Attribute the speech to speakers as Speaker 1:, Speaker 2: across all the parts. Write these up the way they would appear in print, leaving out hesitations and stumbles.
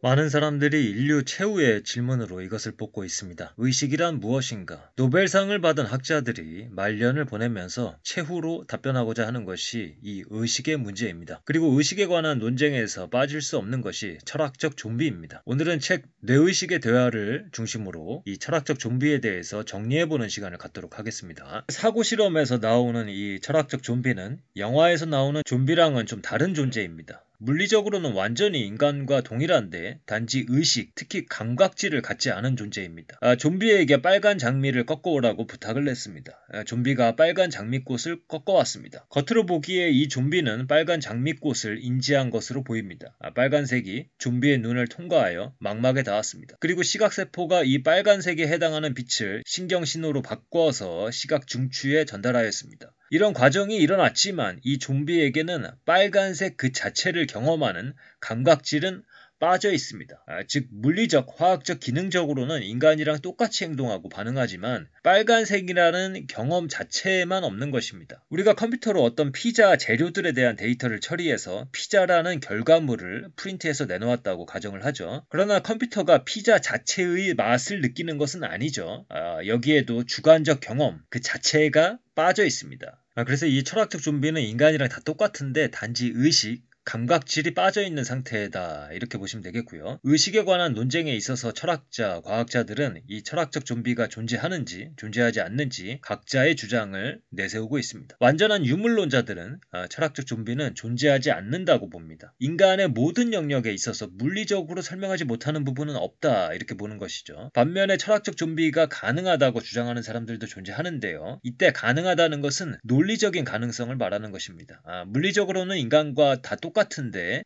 Speaker 1: 많은 사람들이 인류 최후의 질문으로 이것을 뽑고 있습니다. 의식이란 무엇인가? 노벨상을 받은 학자들이 말년을 보내면서 최후로 답변하고자 하는 것이 이 의식의 문제입니다. 그리고 의식에 관한 논쟁에서 빠질 수 없는 것이 철학적 좀비입니다. 오늘은 책 뇌의식의 대화를 중심으로 이 철학적 좀비에 대해서 정리해보는 시간을 갖도록 하겠습니다. 사고 실험에서 나오는 이 철학적 좀비는 영화에서 나오는 좀비랑은 좀 다른 존재입니다. 물리적으로는 완전히 인간과 동일한데 단지 의식, 특히 감각지를 갖지 않은 존재입니다. 좀비에게 빨간 장미를 꺾어오라고 부탁을 했습니다. 좀비가 빨간 장미꽃을 꺾어왔습니다. 겉으로 보기에 이 좀비는 빨간 장미꽃을 인지한 것으로 보입니다. 빨간색이 좀비의 눈을 통과하여 망막에 닿았습니다. 그리고 시각세포가 이 빨간색에 해당하는 빛을 신경신호로 바꿔서 시각 중추에 전달하였습니다. 이런 과정이 일어났지만 이 좀비에게는 빨간색 그 자체를 경험하는 감각질은 빠져 있습니다. 즉 물리적, 화학적, 기능적으로는 인간이랑 똑같이 행동하고 반응하지만 빨간색이라는 경험 자체에만 없는 것입니다. 우리가 컴퓨터로 어떤 피자 재료들에 대한 데이터를 처리해서 피자라는 결과물을 프린트해서 내놓았다고 가정을 하죠. 그러나 컴퓨터가 피자 자체의 맛을 느끼는 것은 아니죠. 여기에도 주관적 경험 그 자체가 빠져 있습니다. 그래서 이 철학적 좀비는 인간이랑 다 똑같은데 단지 의식, 감각질이 빠져있는 상태다 이렇게 보시면 되겠고요. 의식에 관한 논쟁에 있어서 철학자, 과학자들은 이 철학적 좀비가 존재하는지 존재하지 않는지 각자의 주장을 내세우고 있습니다. 완전한 유물론자들은 철학적 좀비는 존재하지 않는다고 봅니다. 인간의 모든 영역에 있어서 물리적으로 설명하지 못하는 부분은 없다 이렇게 보는 것이죠. 반면에 철학적 좀비가 가능하다고 주장하는 사람들도 존재하는데요. 이때 가능하다는 것은 논리적인 가능성을 말하는 것입니다. 물리적으로는 인간과 다 똑같은데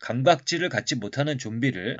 Speaker 1: 감각질을 갖지 못하는 좀비를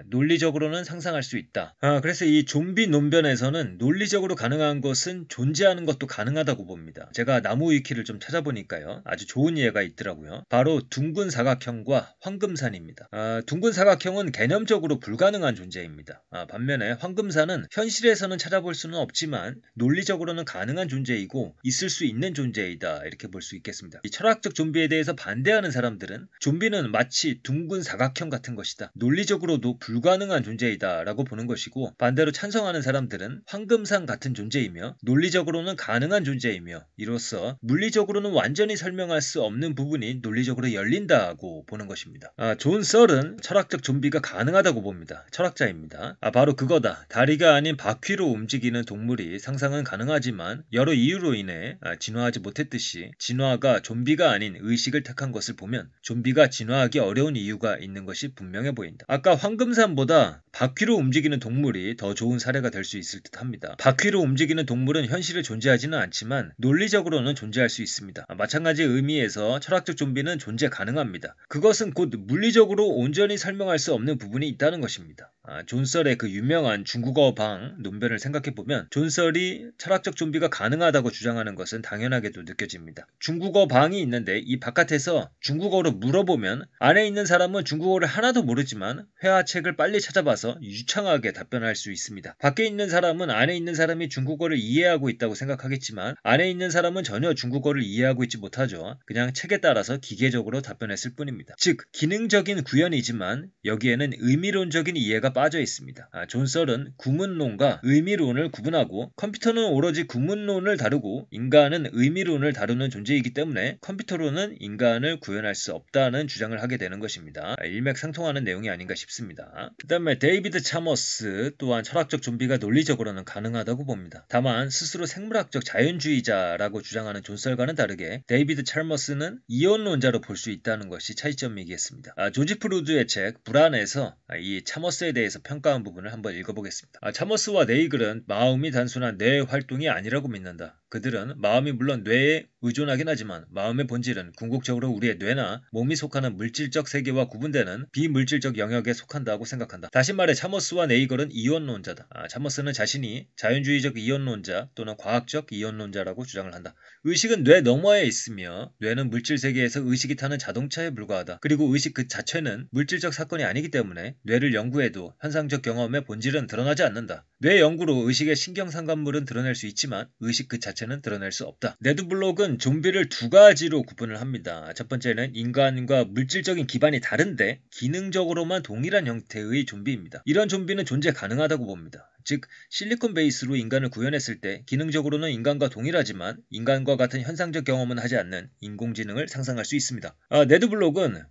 Speaker 1: 논리적으로는 상상할 수 있다. 그래서 이 좀비 논변에서는 논리적으로 가능한 것은 존재하는 것도 가능하다고 봅니다. 제가 나무 위키를 좀 찾아보니까요. 아주 좋은 예가 있더라고요. 바로 둥근 사각형과 황금산입니다. 둥근 사각형은 개념적으로 불가능한 존재입니다. 반면에 황금산은 현실에서는 찾아볼 수는 없지만 논리적으로는 가능한 존재이고 있을 수 있는 존재이다. 이렇게 볼 수 있겠습니다. 이 철학적 좀비에 대해서 반대하는 사람들은 좀비는 마치 둥근 사각형 같은 것이다. 논리적으로도 불가능한 존재이다 라고 보는 것이고 반대로 찬성하는 사람들은 황금산 같은 존재이며 논리적으로는 가능한 존재이며 이로써 물리적으로는 완전히 설명할 수 없는 부분이 논리적으로 열린다고 보는 것입니다. 존 썰은 철학적 좀비가 가능하다고 봅니다. 철학자입니다. 바로 그거다. 다리가 아닌 바퀴로 움직이는 동물이 상상은 가능하지만 여러 이유로 인해 진화하지 못했듯이 진화가 좀비가 아닌 의식을 택한 것을 보면 좀비가 진화하기 어려운 이유가 있는 것이 분명해 보인다. 아까 황금산보다 바퀴로 움직이는 동물이 더 좋은 사례가 될 수 있을 듯 합니다. 바퀴로 움직이는 동물은 현실에 존재하지는 않지만 논리적으로는 존재할 수 있습니다. 마찬가지 의미에서 철학적 좀비는 존재 가능합니다. 그것은 곧 물리적으로 온전히 설명할 수 없는 부분이 있다는 것입니다. 존 썰의 그 유명한 중국어 방 논변을 생각해보면 존 썰이 철학적 좀비가 가능하다고 주장하는 것은 당연하게도 느껴집니다. 중국어 방이 있는데 이 바깥에서 중국어로 물어보면 안에 있는 사람은 중국어를 하나도 모르지만 회화책을 빨리 찾아봐서 유창하게 답변할 수 있습니다. 밖에 있는 사람은 안에 있는 사람이 중국어를 이해하고 있다고 생각하겠지만 안에 있는 사람은 전혀 중국어를 이해하고 있지 못하죠. 그냥 책에 따라서 기계적으로 답변했을 뿐입니다. 즉 기능적인 구현이지만 여기에는 의미론적인 이해가 빠져 있습니다. 존 썰은 구문론과 의미론을 구분하고 컴퓨터는 오로지 구문론을 다루고 인간은 의미론을 다루는 존재이기 때문에 컴퓨터로는 인간을 구현할 수 없다는 주장을 하게 되는 것입니다. 일맥상통하는 내용이 아닌가 싶습니다. 그 다음에 데이비드 차머스 또한 철학적 좀비가 논리적으로는 가능하다고 봅니다. 다만 스스로 생물학적 자연주의자라고 주장하는 존 썰과는 다르게 데이비드 찰머스는 이원론자로 볼 수 있다는 것이 차이점이겠습니다. 조지 프루드의 책 불안에서 이 차머스에 대해서 평가한 부분을 한번 읽어보겠습니다. 차머스와 네이글은 마음이 단순한 뇌의 활동이 아니라고 믿는다. 그들은 마음이 물론 뇌에 의존하긴 하지만 마음의 본질은 궁극적으로 우리의 뇌나 몸이 속하는 물질적 세계와 구분되는 비물질적 영역에 속한다고 생각한다. 다시 말해 차머스와 네이글은 이원론자다. 차머스는 자신이 자연주의적 이원론자 또는 과학적 이원론자라고 주장을 한다. 의식은 뇌 너머에 있으며 뇌는 물질 세계에서 의식이 타는 자동차에 불과하다. 그리고 의식 그 자체는 물질적 사건이 아니기 때문에 뇌를 연구해도 현상적 경험의 본질은 드러나지 않는다. 뇌 연구로 의식의 신경상관물은 드러낼 수 있지만 의식 그 자체는 드러낼 수 없다. 네드블록은 좀비를 두 가지로 구분을 합니다. 첫 번째는 인간과 물질적인 기반이 다른데 기능적으로만 동일한 형태의 좀비입니다. 이런 좀비는 존재 가능하다고 봅니다. 즉 실리콘 베이스로 인간을 구현했을 때 기능적으로는 인간과 동일하지만 인간과 같은 현상적 경험은 하지 않는 인공지능을 상상할 수 있습니다. 네드블록은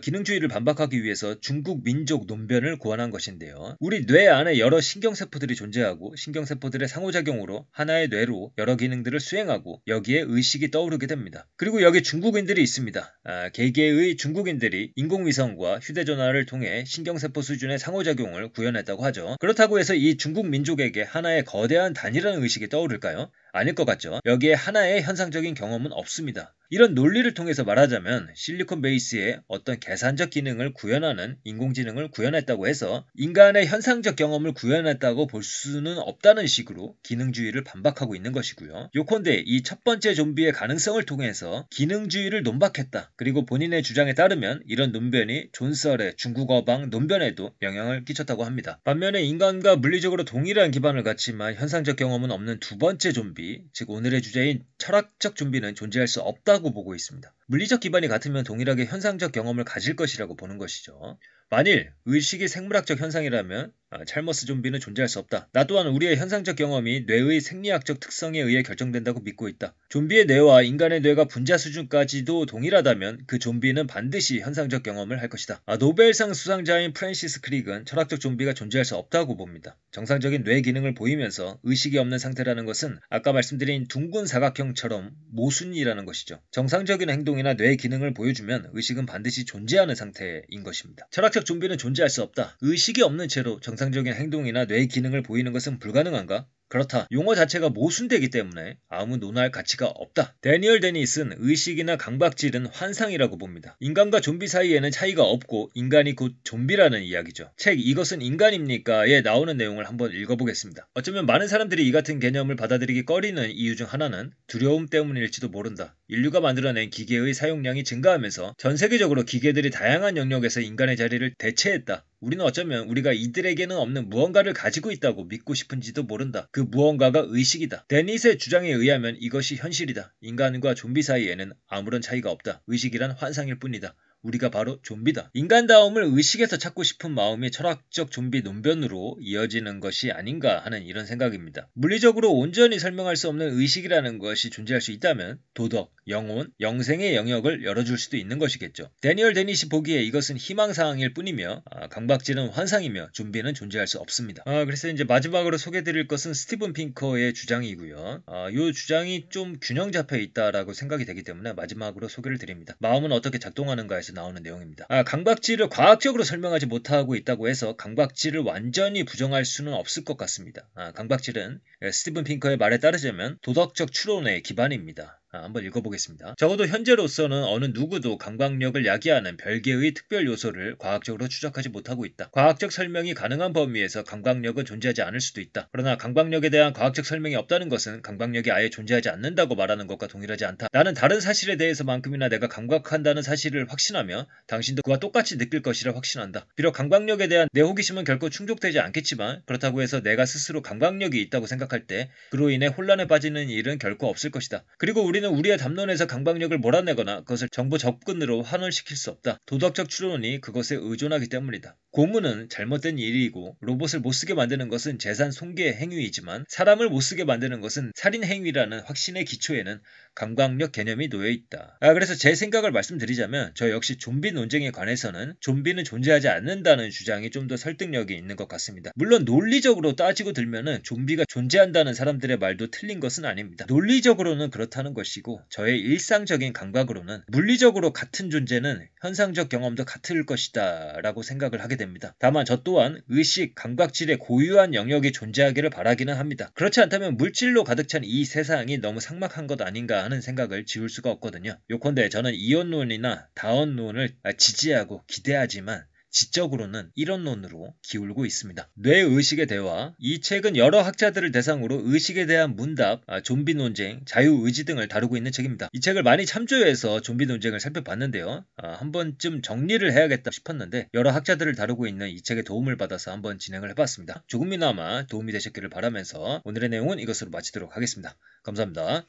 Speaker 1: 기능주의를 반박하기 위해서 중국 민족 논변을 고안한 것인데요. 우리 뇌 안에 여러 신경세포들이 존재하고 신경세포들의 상호작용으로 하나의 뇌로 여러 기능들을 수행하고 여기에 의식이 떠오르게 됩니다. 그리고 여기 중국인들이 있습니다. 개개의 중국인들이 인공위성과 휴대전화를 통해 신경세포 수준의 상호작용을 구현했다고 하죠. 그렇다고 해서 이 중국 민족에게 하나의 거대한 단일한 의식이 떠오를까요? 아닐 것 같죠. 여기에 하나의 현상적인 경험은 없습니다. 이런 논리를 통해서 말하자면 실리콘 베이스에 어떤 계산적 기능을 구현하는 인공지능을 구현했다고 해서 인간의 현상적 경험을 구현했다고 볼 수는 없다는 식으로 기능주의를 반박하고 있는 것이고요. 요컨대 이 첫 번째 좀비의 가능성을 통해서 기능주의를 논박했다. 그리고 본인의 주장에 따르면 이런 논변이 존설의 중국어방 논변에도 영향을 끼쳤다고 합니다. 반면에 인간과 물리적으로 동일한 기반을 갖지만 현상적 경험은 없는 두 번째 좀비, 즉 오늘의 주제인 철학적 좀비는 존재할 수 없다고 보고 있습니다. 물리적 기반이 같으면 동일하게 현상적 경험을 가질 것이라고 보는 것이죠. 만일 의식이 생물학적 현상이라면 찰머스 좀비는 존재할 수 없다. 나 또한 우리의 현상적 경험이 뇌의 생리학적 특성에 의해 결정된다고 믿고 있다. 좀비의 뇌와 인간의 뇌가 분자 수준까지도 동일하다면 그 좀비는 반드시 현상적 경험을 할 것이다. 노벨상 수상자인 프랜시스 크릭은 철학적 좀비가 존재할 수 없다고 봅니다. 정상적인 뇌 기능을 보이면서 의식이 없는 상태라는 것은 아까 말씀드린 둥근 사각형처럼 모순이라는 것이죠. 정상적인 행동이나 뇌 기능을 보여주면 의식은 반드시 존재하는 상태인 것입니다. 철학적 좀비는 존재할 수 없다. 의식이 없는 채로 정상적인 행동이나 뇌 기능을 보이는 것은 불가능한가? 그렇다. 용어 자체가 모순되기 때문에 아무 논할 가치가 없다. 데니얼 데니스는 의식이나 강박질은 환상이라고 봅니다. 인간과 좀비 사이에는 차이가 없고 인간이 곧 좀비라는 이야기죠. 책 이것은 인간입니까에 나오는 내용을 한번 읽어보겠습니다. 어쩌면 많은 사람들이 이 같은 개념을 받아들이기 꺼리는 이유 중 하나는 두려움 때문일지도 모른다. 인류가 만들어낸 기계의 사용량이 증가하면서 전 세계적으로 기계들이 다양한 영역에서 인간의 자리를 대체했다. 우리는 어쩌면 우리가 이들에게는 없는 무언가를 가지고 있다고 믿고 싶은지도 모른다. 그 무언가가 의식이다. 데니스의 주장에 의하면 이것이 현실이다. 인간과 좀비 사이에는 아무런 차이가 없다. 의식이란 환상일 뿐이다. 우리가 바로 좀비다. 인간다움을 의식에서 찾고 싶은 마음이 철학적 좀비 논변으로 이어지는 것이 아닌가 하는 이런 생각입니다. 물리적으로 온전히 설명할 수 없는 의식이라는 것이 존재할 수 있다면 도덕, 영혼, 영생의 영역을 열어줄 수도 있는 것이겠죠. 데니얼 데니시 보기에 이것은 희망사항일 뿐이며 강박질은 환상이며 좀비는 존재할 수 없습니다. 그래서 이제 마지막으로 소개드릴 것은 스티븐 핑커의 주장이고요. 이 주장이 좀 균형 잡혀 있다라고 생각이 되기 때문에 마지막으로 소개를 드립니다. 마음은 어떻게 작동하는가에서 나오는 내용입니다. 강박질을 과학적으로 설명하지 못하고 있다고 해서 강박질을 완전히 부정할 수는 없을 것 같습니다. 강박질은 스티븐 핑커의 말에 따르자면 도덕적 추론의 기반입니다. 한번 읽어보겠습니다. 적어도 현재로서는 어느 누구도 강박력을 야기하는 별개의 특별 요소를 과학적으로 추적하지 못하고 있다. 과학적 설명이 가능한 범위에서 강박력은 존재하지 않을 수도 있다. 그러나 강박력에 대한 과학적 설명이 없다는 것은 강박력이 아예 존재하지 않는다고 말하는 것과 동일하지 않다. 나는 다른 사실에 대해서만큼이나 내가 강박한다는 사실을 확신하며 당신도 그와 똑같이 느낄 것이라 확신한다. 비록 강박력에 대한 내 호기심은 결코 충족되지 않겠지만 그렇다고 해서 내가 스스로 강박력이 있다고 생각할 때 그로 인해 혼란에 빠지는 일은 결코 없을 것이다. 그리고 우리는 우리의 담론에서 강박력을 몰아내거나 그것을 정보 접근으로 환원시킬 수 없다. 도덕적 추론이 그것에 의존하기 때문이다. 고문은 잘못된 일이고 로봇을 못쓰게 만드는 것은 재산 손괴 행위이지만 사람을 못쓰게 만드는 것은 살인 행위라는 확신의 기초에는 강박력 개념이 놓여있다. 그래서 제 생각을 말씀드리자면 저 역시 좀비 논쟁에 관해서는 좀비는 존재하지 않는다는 주장이 좀 더 설득력이 있는 것 같습니다. 물론 논리적으로 따지고 들면은 좀비가 존재한다는 사람들의 말도 틀린 것은 아닙니다. 논리적으로는 그렇다는 것이고 저의 일상적인 감각으로는 물리적으로 같은 존재는 현상적 경험도 같을 것이다 라고 생각을 하게 됩니다. 다만 저 또한 의식, 감각질의 고유한 영역이 존재하기를 바라기는 합니다. 그렇지 않다면 물질로 가득 찬 이 세상이 너무 삭막한 것 아닌가 하는 생각을 지울 수가 없거든요. 요컨대 저는 이원론이나 다원론을 지지하고 기대하지만 지적으로는 이론론으로 기울고 있습니다. 뇌의식의 대화. 이 책은 여러 학자들을 대상으로 의식에 대한 문답, 좀비 논쟁, 자유의지 등을 다루고 있는 책입니다. 이 책을 많이 참조해서 좀비 논쟁을 살펴봤는데요. 한 번쯤 정리를 해야겠다 싶었는데 여러 학자들을 다루고 있는 이 책의 도움을 받아서 한번 진행을 해봤습니다. 조금이나마 도움이 되셨기를 바라면서 오늘의 내용은 이것으로 마치도록 하겠습니다. 감사합니다.